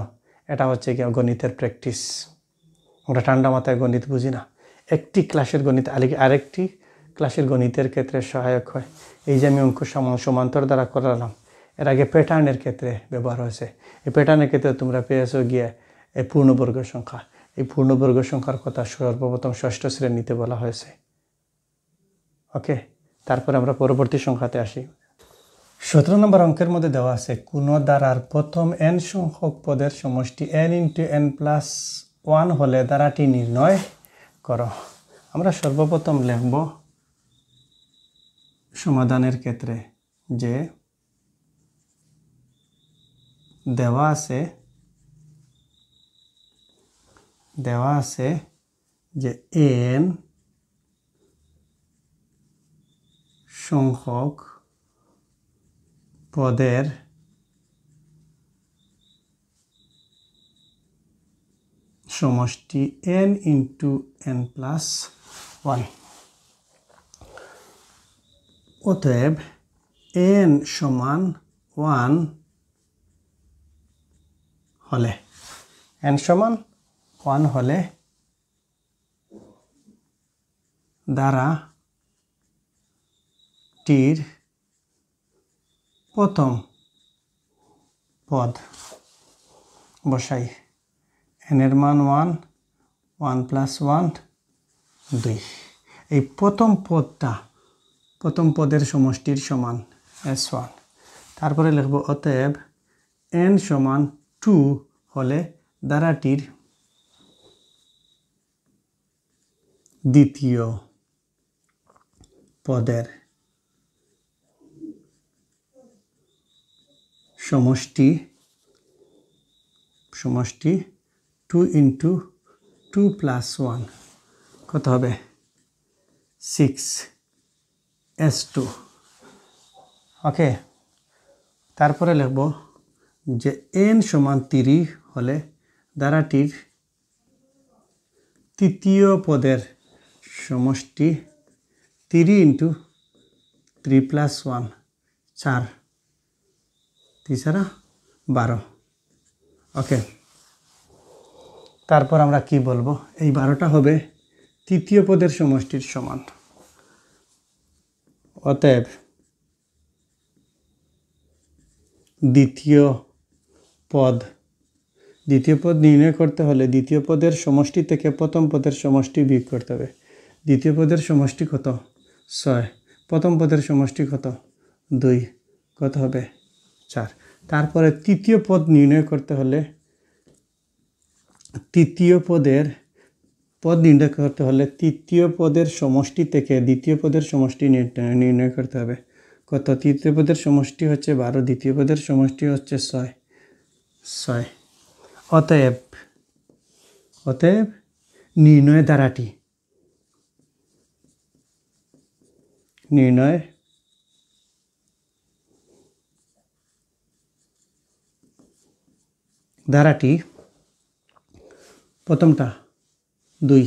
এটা হচ্ছে কি গণিতের প্র্যাকটিস। আমরা ঠান্ডা মাথায় গণিত বুঝি না। একটি ক্লাসের গণিত আরেকটি ক্লাসের গণিতের ক্ষেত্রে সহায়ক হয়। এই যে আমি অঙ্ক সমান্তর দ্বারা করালাম, এর আগে প্যাটার্নের ক্ষেত্রে ব্যবহার হয়েছে। এই প্যাটার্নের ক্ষেত্রে তোমরা পেয়েছো গিয়ে এই পূর্ণবর্গ সংখ্যা। এই পূর্ণবর্গ সংখ্যার কথা সর্বপ্রথম ষষ্ঠ শ্রেণীতে বলা হয়েছে। ওকে, তারপর আমরা পরবর্তী সংখ্যাতে আসি। 17 নম্বর অঙ্কের মধ্যে দেওয়া আছে কোনো ধারার প্রথম n সংখ্যক পদের সমষ্টি n ইন্টু n প্লাস 1 হলে ধারাটি নির্ণয় করো। আমরা সর্বপ্রথম লিখব সমাধানের ক্ষেত্রে যে দেওয়া আছে যে n সংখ্যক পদের সমষ্টি n ইন্টু n প্লাস 1, অতএব n সমান 1 হলে ধারাটির প্রথম পদ বসাই, n এর মান 1, 1 + 1 2। এই প্রথম পদের সমষ্টির সমান S1। তারপরে লিখব অতএব n সমান 2 হলে ধারাটির দ্বিতীয় পদের সমষ্টি 2 × 2 + 1 কত হবে? 6S2। ওকে, তারপরে লিখব যে n সমান 3 হলে ধারাটির তৃতীয় পদের সমষ্টি 3 × 3 + 1 4, 3 × 12। ওকে, তারপর আমরা কি বলবো? এই 12টা হবে তৃতীয় পদের সমষ্টির সমান। অতএব দ্বিতীয় পদ নির্ণয় করতে হলে দ্বিতীয় পদের সমষ্টি থেকে প্রথম পদের সমষ্টি বিয়োগ করতে হবে। দ্বিতীয় পদের সমষ্টি কত? 6। প্রথম পদের সমষ্টি কত? 2, কত হবে? 4। তারপরে তৃতীয় পদ নির্ণয় করতে হলে তৃতীয় পদের সমষ্টি থেকে দ্বিতীয় পদের সমষ্টি নির্ণয় করতে হবে। কত? তৃতীয় পদের সমষ্টি হচ্ছে 12, দ্বিতীয় পদের সমষ্টি হচ্ছে 6। অতএব নির্ণয় ধারাটি প্রথমটা 2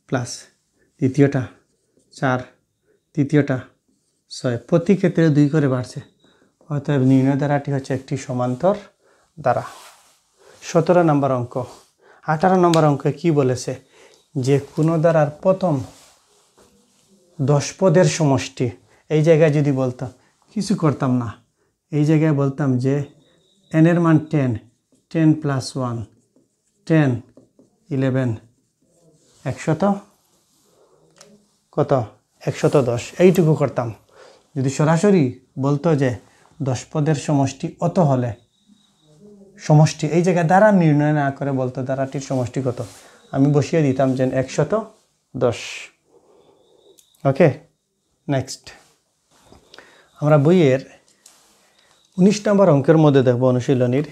প্লাস দ্বিতীয়টা 4, তৃতীয়টা 6, প্রতি ক্ষেত্রে 2 করে বাড়ছে। অতএব নির্ণয় ধারাটি হচ্ছে একটি সমান্তর ধারা। 17 নম্বর অঙ্ক। 18 নম্বর অঙ্কে কি বলেছে? যে কোনো ধারার প্রথম 10 পদের সমষ্টি। এই জায়গায় যদি বলতাম, কিছু করতাম না, এই জায়গায় বলতাম যে n এর মান 10 + 1 10 11 110, এইটুকু করতাম। যদি সরাসরি বলতো যে 10 পদের সমষ্টি অত হলে সমষ্টি, এই জায়গায় দ্বারা নির্ণয় না করে বলতো ধারাটির সমষ্টি কত, আমি বসিয়ে দিতাম যে 110। ওকে, নেক্সট আমরা বইয়ের 19 নম্বর অঙ্কের মধ্যে দেখব অনুশীলনীর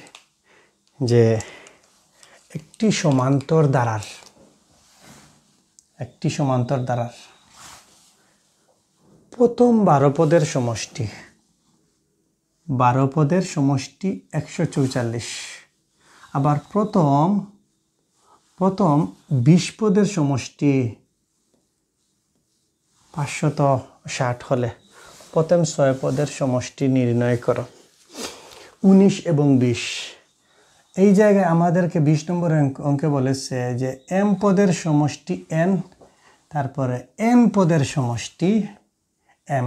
যে একটি সমান্তর ধারার প্রথম 12 পদের সমষ্টি 144। আবার প্রথম 20 পদের সমষ্টি 560 হলে প্রথম 6 পদের সমষ্টি নির্ণয় করো। 19 এবং 20। এই জায়গায় আমাদেরকে 20 নম্বর অঙ্কে বলেছে যে m পদের সমষ্টি n, তারপরে n পদের সমষ্টি m,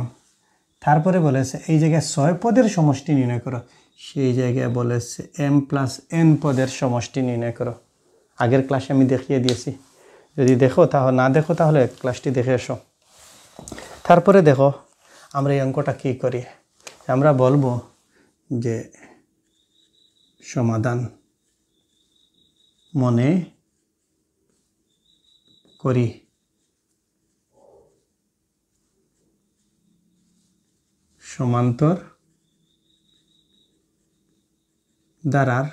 তারপরে বলেছে এই জায়গায় 6 পদের সমষ্টি নির্ণয় করো। সেই জায়গায় বলেছে m + n পদের সমষ্টি নির্ণয় করো। আগের ক্লাসে আমি দেখিয়ে দিয়েছি, যদি না দেখো তাহলে ক্লাসটি দেখে এসো। তারপরে দেখো আমরা এই অঙ্কটা কী করি। আমরা বলবো যে সমাধান মনে করি। সমান্তর ধারার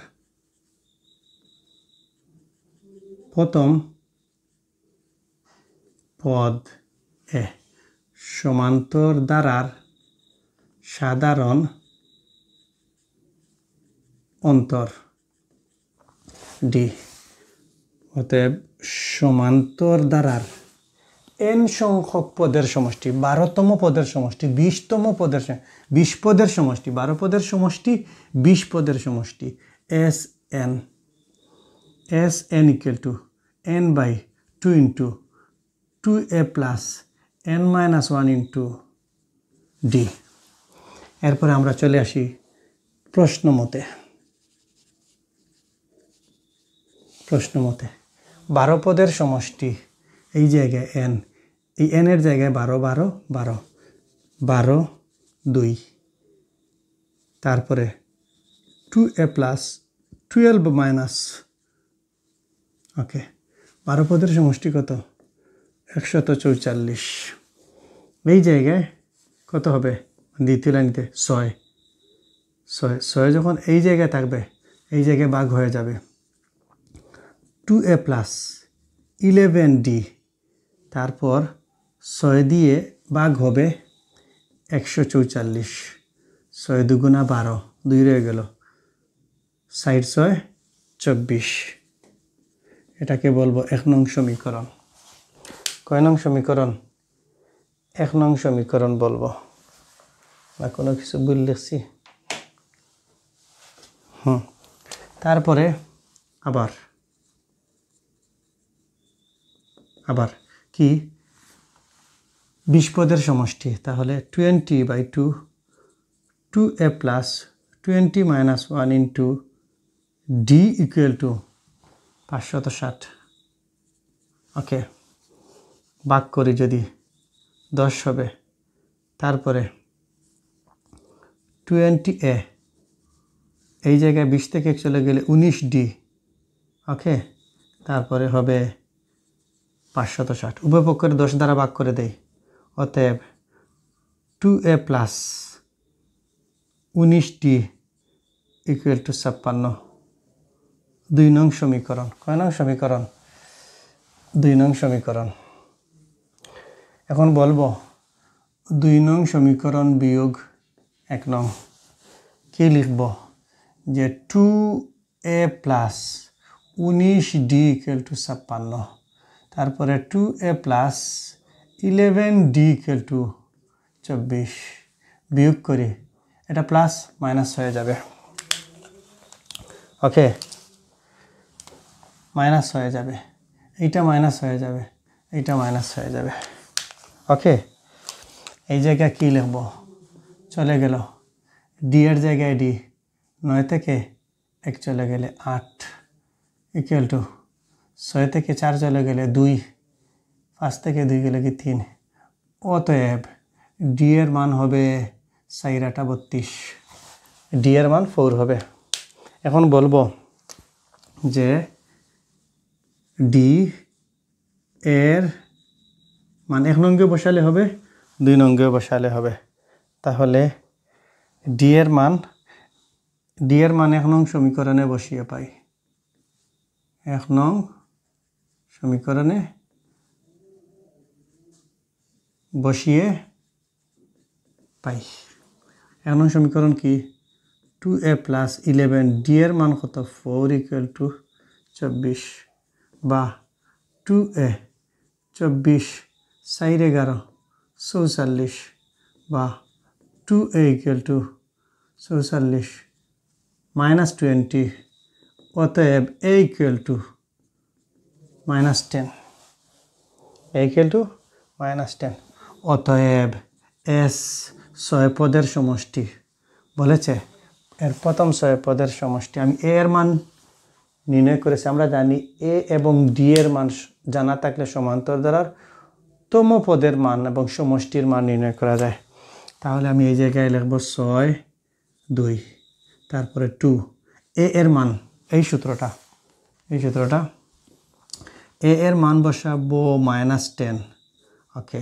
প্রথম পদ এ সমান্তর ধারার সাধারণ অন্তর ডি। অতএব সমান্তর ধারার n সংখ্যক পদের সমষ্টি, 12তম পদের সমষ্টি, 20তম পদের 20 পদের সমষ্টি, 12 পদের সমষ্টি, 20 পদের সমষ্টি Sn = n/2 × 2a + n - 1 × d। এরপরে আমরা চলে আসি প্রশ্ন মতে 12 পদের সমষ্টি এই জায়গায় n, এই n এর জায়গায় 12 12 12 12 2, তারপরে 2a প্লাস 12 মাইনাস, ওকে 12 পদের সমষ্টি কত 144, এই জায়গায় কত হবে দ্বিতীয় লাইনতে 6 যখন এই জায়গায় থাকবে এই জায়গায় ভাগ হয়ে যাবে 2a প্লাস 11d, তারপর 6 দিয়ে ভাগ হবে 144, 6 দুগুণা 12, 2 রয়ে গেল, 6 6 24, এটাকে বলবো 1 নং সমীকরণ। কয় নং সমীকরণ 1 নং সমীকরণ বলবো না, কোনো কিছু ভুল লিখছি? তারপরে আবার কি 20 পদের সমষ্টি, তাহলে 20/2 2a plus 20 minus 1 into d equal to 560, ওকে ভাগ করি যদি 10 হবে, তারপরে 20a এই জায়গায় 20 থেকে চলে গেলে 19d, ওকে তারপরে হবে 560, উভয় পক্ষের 10 দ্বারা ভাগ করে দেই, অতএব 2a plus 19d equal to 56, 2 নং সমীকরণ। কয় নং সমীকরণ 2 নং সমীকরণ। এখন বলবো 2 নং সমীকরণ বিয়োগ 1 নং, কি লিখব যে 2a plus 19d equal to 56, তারপরে 2a plus 11d equal to 24, বিয়োগ করি এটা প্লাস মাইনাস হয়ে যাবে, ওকে মাইনাস হয়ে যাবে, এইটা মাইনাস হয়ে যাবে, এইটা মাইনাস হয়ে যাবে, ওকে এই জায়গায় কি লিখব চলে গেল d এর জায়গায় d, 9 থেকে 1 চলে গেলে 8 ইকুয়াল টু 6 থেকে 4 চলে গেলে 2, 5 থেকে 2 গেলে কি 3, অতএব d এর মান হবে 4 8 32, d এর মান 4 হবে। এখন বলবো যে d এর মান 1 নঙ্গে বসালে হবে 2 নঙ্গে বসালে হবে, তাহলে d এর মান 1 নং সমীকরণে বসিয়ে পাই, 1 নং সমীকরণে বসিয়ে পাই। 1 নং সমীকরণ কি 2a প্লাস 11, d এর মান কত 4 ইকুয়াল টু 24, বা 2a 24 4 11 44, বা 2a ইকুয়াল টু 44 মাইনাস 20, অতএব a equal to minus 10, a equal to minus 10, অতএব s 6 পদের সমষ্টি বলেছে, এর প্রথম 6 পদের সমষ্টি। আমি a এর মান নির্ণয় করেছি, আমরা জানি a এবং d এর মান জানা থাকলে সমান্তর দ্বারার তম পদের মান এবং সমষ্টির মান নির্ণয় করা যায়। তাহলে আমি এই জায়গায় লিখব 6 2, তারপরে 2, a এর মান এই সূত্রটা a এর মান বসাবো -10, ওকে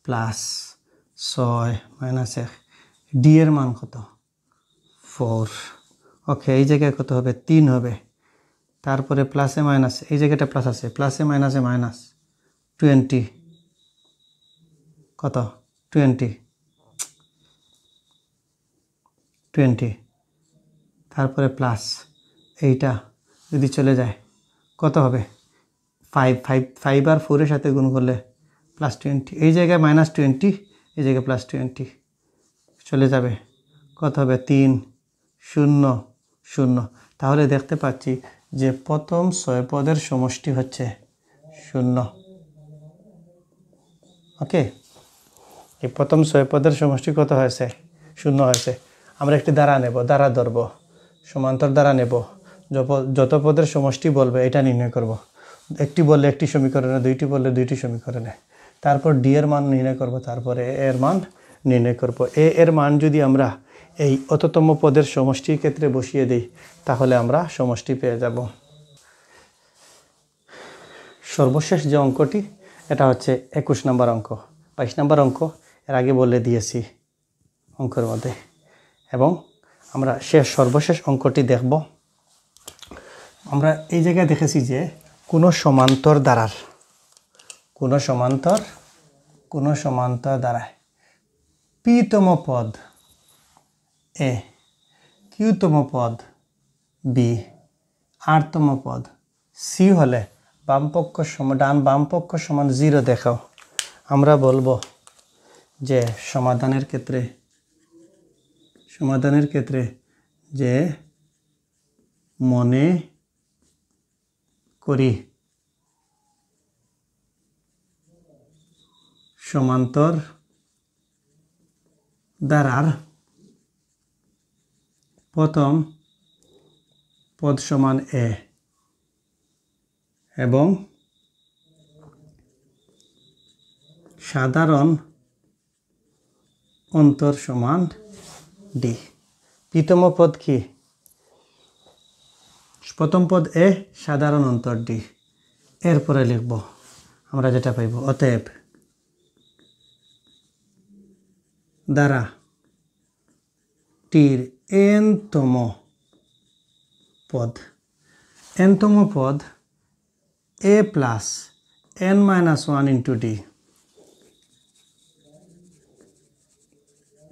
প্লাস 6 মাইনাস 1, d এর মান কত 4, ওকে এই জায়গায় কত হবে 3 হবে, তারপরে প্লাসে মাইনাস এই জায়গাটা প্লাস আছে, প্লাসে মাইনাসে মাইনাস 20, কত 20, তারপরে প্লাস এইটা যদি চলে যায় কত হবে 5 আর 4 এর সাথে গুণ করলে প্লাস 20, এই জায়গায় মাইনাস 20, এই জায়গায় প্লাস 20 চলে যাবে, কত হবে 3 0 0। তাহলে দেখতে পাচ্ছি যে প্রথম 6 পদের সমষ্টি হচ্ছে 0, ওকে এই প্রথম 6 পদের সমষ্টি কত হয়েছে 0 হয়েছে। আমরা একটি দ্বারা নেব, দ্বারা ধরব, সমান্তর দ্বারা নেব, যত পদের সমষ্টি বলবে এটা নির্ণয় করব। একটি বললে একটি সমীকরণে, দুইটি বললে দুইটি সমীকরণে, তারপর ডি এর মান নির্ণয় করব, তারপরে এ এর মান নির্ণয় করব। এ এর মান যদি আমরা এই অততম পদের সমষ্টির ক্ষেত্রে বসিয়ে দিই তাহলে আমরা সমষ্টি পেয়ে যাব। সর্বশেষ যে অঙ্কটি এটা হচ্ছে 21 নম্বর অঙ্ক। 22 নম্বর অঙ্ক এর আগে বলে দিয়েছি অঙ্কের মধ্যে, এবং আমরা সর্বশেষ অঙ্কটি দেখব। আমরা এই জায়গায় দেখেছি যে কোনো সমান্তর দ্বারায় পিতম পদ এ, কিউতম পদ বি, আরতম পদ সি হলে ডান বাম পক্ষ সমান 0 দেখাও। আমরা বলবো যে সমাধানের ক্ষেত্রে যে মনে করি সমান্তর দ্বারার প্রথম পদ সমান এ এবং সাধারণ অন্তর সমান ডি। পিতম পদ কি? প্রথম পদ এ, সাধারণ অন্তর ডি। এরপরে লিখব আমরা যেটা পাইব, অতএব দ্বারা টির এনতম পদ A plus n - 1 into D.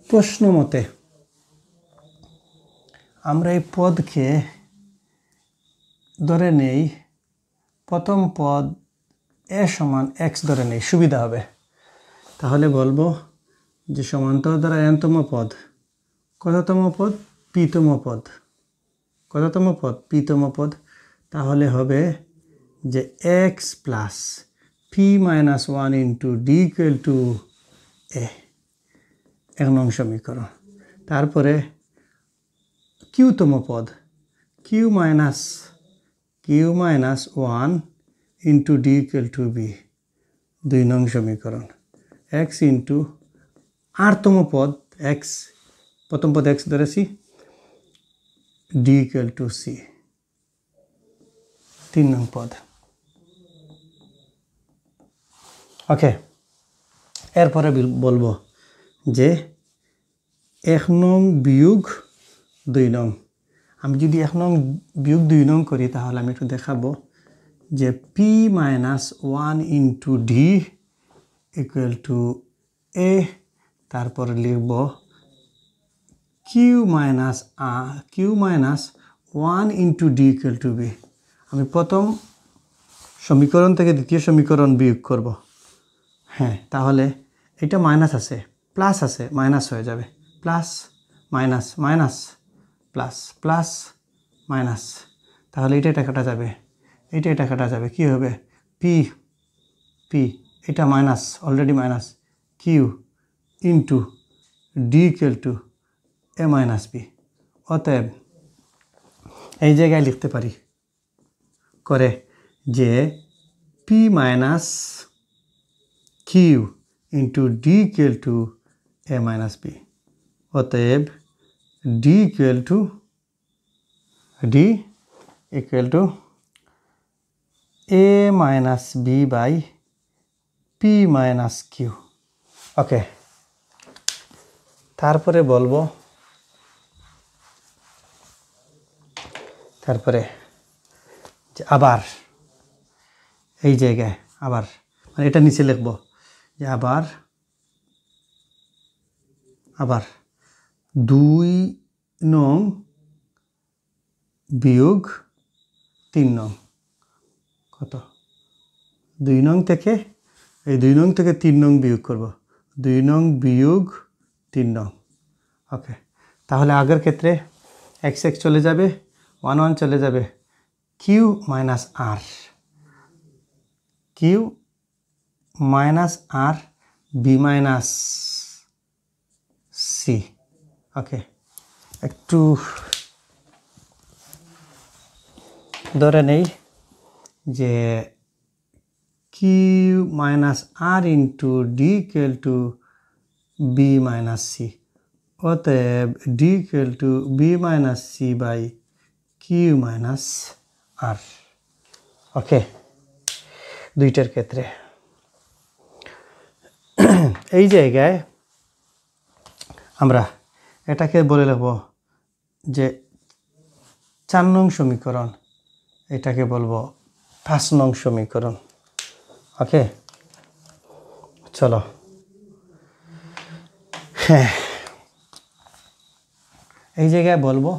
প্রশ্ন মতে আমরা এই পদকে ধরে নেই, প্রথম পদ এ সমান x ধরে নেই, সুবিধা হবে। তাহলে বলবো যে সমান্তর দ্বারা nতম পদ, কততম পদ? পিতম পদ। কততম পদ? পিতম পদ। তাহলে হবে যে x plus p - 1 into D equal to A, 1 নং সমীকরণ। তারপরে কিউতম পদ, q minus 1 into D equal to B, 2 নং সমীকরণ। x ইন্টু আরতম পদ, x প্রথম পদ x ধরেছি, ডি ইকুয়াল টু সি, 3 নং পদ। ওকে, এরপরে বলবো যে 1 নং বিয়োগ 2 নং। আমি যদি 1 নং বিয়োগ 2 নং করি তাহলে আমি একটু দেখাবো যে p - 1 into D equal to A, তারপর লিখব q minus 1 into D equal to B. আমি প্রথম সমীকরণ থেকে দ্বিতীয় সমীকরণ বিয়োগ করব। হ্যাঁ, তাহলে এটা মাইনাস আছে, প্লাস আছে, মাইনাস হয়ে যাবে, plus minus minus plus plus minus. তাহলে এটা কাটা যাবে, এটা কাটা যাবে, কি হবে? পি, এটা minus, already minus, Q into D equal to A minus B. অতএব এই জায়গায় লিখতে পারি করে যে P minus Q into D equal to A minus B. অতএব D equal to A minus B by P minus Q. Okay, তারপরে বলবো, তারপরে যে আবার এই জায়গায় আবার মানে এটা নিচে লিখব যে আবার 2 নং বিয়োগ 3 নং। কত? 2 নং থেকে, এই 2 নং থেকে 3 নং বিয়োগ করব, 2 নং বিয়োগ 3 নং। ওকে, তাহলে আগের ক্ষেত্রে x চলে যাবে, 1 চলে যাবে, Q minus R B minus C. Okay, একটু ধরে নেই যে Q minus R into D equal to B minus C, অতএব D equal to B minus C by Q minus R. Okay, দুইটার ক্ষেত্রে এই জায়গায় আমরা এটাকে বলে নেব যে 4 নং সমীকরণ, এটাকে বলবো 5 নং সমীকরণ। ওকে, চলো হ্যাঁ, এই জায়গায় বলবো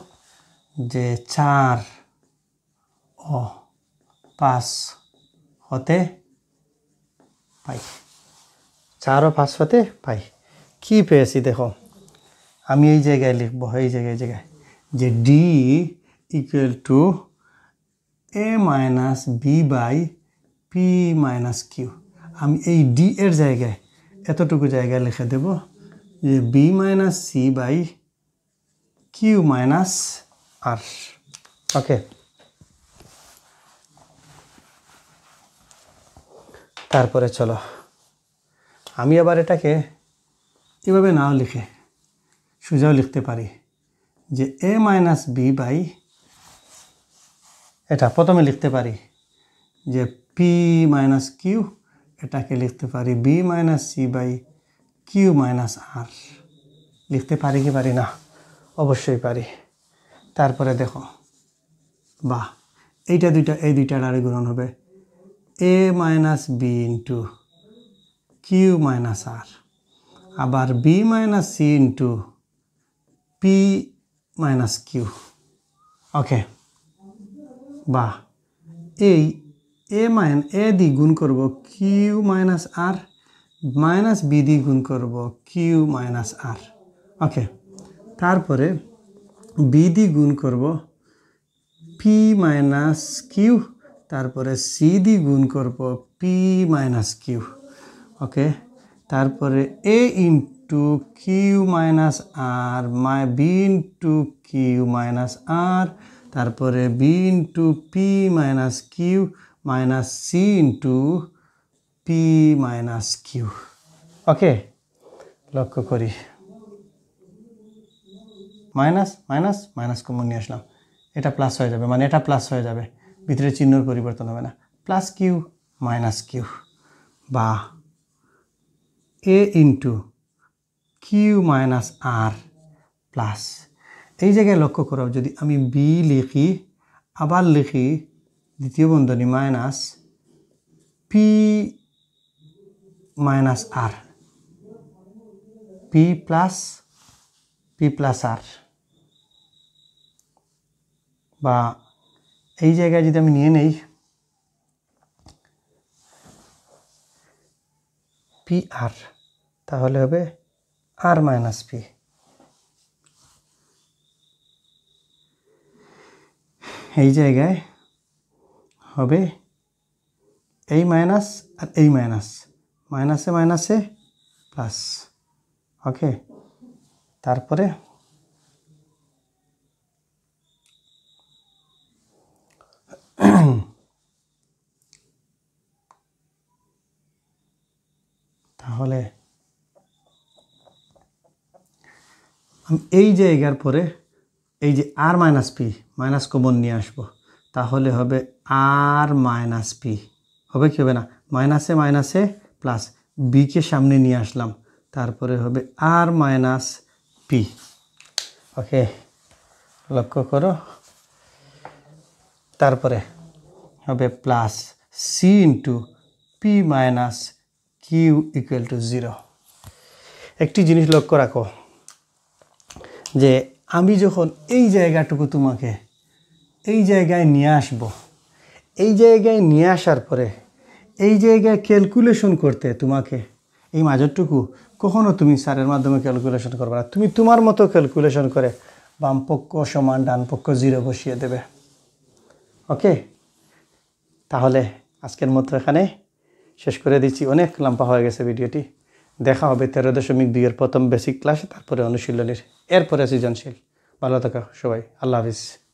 যে 4 ও 5 হতে পাই, 4 ও 5 হতে পাই। কি পেয়েছি দেখো, আমি এই জায়গায় লিখবো, এই জায়গায় যে D equal to A minus B by P minus Q. আমি এই ডি এর জায়গায় এতটুকু জায়গায় লিখে দেব যে B minus C by Q minus R. Okay, তারপরে চলো আমি আবার এটাকে এভাবে নাও লিখে সোজাও লিখতে পারি যে এ মাইনাস বি বাই, এটা প্রথমে লিখতে পারি যে পি মাইনাস কিউ, এটাকে লিখতে পারি B minus C by Q minus R. লিখতে পারি কি পারি না? অবশ্যই পারি। তারপরে দেখো বা এইটা এই দুইটার আরে গুণন হবে A minus B into Q minus R, আবার B minus C into P minus Q. Okay, বা এই এ দি গুণ করব Q minus R, minus B দি গুণ করব কিউ মাইনাস আর। ওকে, তারপরে বি দি গুণ করব পি মাইনাস কিউ, তারপরে সি দি গুণ করব পি মাইনাস কিউ। ওকে, তারপরে A into Q minus R, B into Q minus R, তারপরে B into P minus Q minus C into P minus Q. Okay, লক্ষ্য করি মাইনাস মাইনাস মাইনাস কমন নিয়ে আসলাম, এটা plus হয়ে যাবে, মানে এটা প্লাস হয়ে যাবে, ভিতরে চিহ্নর পরিবর্তন হবে না, প্লাস কিউ মাইনাস কিউ, বা এ ইন্টু কিউ মাইনাস আর প্লাস। এই জায়গায় লক্ষ্য করো, যদি আমি বি লিখি আবার লিখি দ্বিতীয় বন্ধনী মাইনাস পি মাইনাস আর, পি প্লাস আর, বা এই জায়গায় যদি আমি নিয়ে নেই পি আর, তাহলে হবে আর মাইনাস পি। এই জায়গায় হবে এই মাইনাস আর এই মাইনাস, মাইনাসে মাইনাসে প্লাস। ওকে, তারপরে তাহলে আমি এই জায়গার পরে এই যে আর মাইনাস পি মাইনাস কমন নিয়ে আসবো, তাহলে হবে আর মাইনাস পি। হবে কি হবে না? মাইনাসে মাইনাসে প্লাস, বিকে সামনে নিয়ে আসলাম, তারপরে হবে আর মাইনাস পি। ওকে, লক্ষ্য করো, তারপরে হবে plus C into P minus Q equal to 0। একটি জিনিস লক্ষ্য রাখো যে আমি যখন এই জায়গাটুকু তোমাকে এই জায়গায় নিয়ে আসব, এই জায়গায় নিয়ে আসার পরে এই জায়গায় ক্যালকুলেশন করতে তোমাকে এই মাঝেরটুকু কখনো তুমি স্যারের মাধ্যমে ক্যালকুলেশন করবে না, তুমি তোমার মতো ক্যালকুলেশন করে বাম পক্ষ সমান ডান পক্ষ 0 বসিয়ে দেবে। ওকে, তাহলে আজকের মতো এখানে শেষ করে দিচ্ছি, অনেক লম্বা হয়ে গেছে ভিডিওটি। দেখা হবে 13.2 এর প্রথম বেসিক ক্লাসে, তারপরে অনুশীলনীর, এরপরে সৃজনশীল। ভালো থাকো সবাই, আল্লাহ হাফিজ।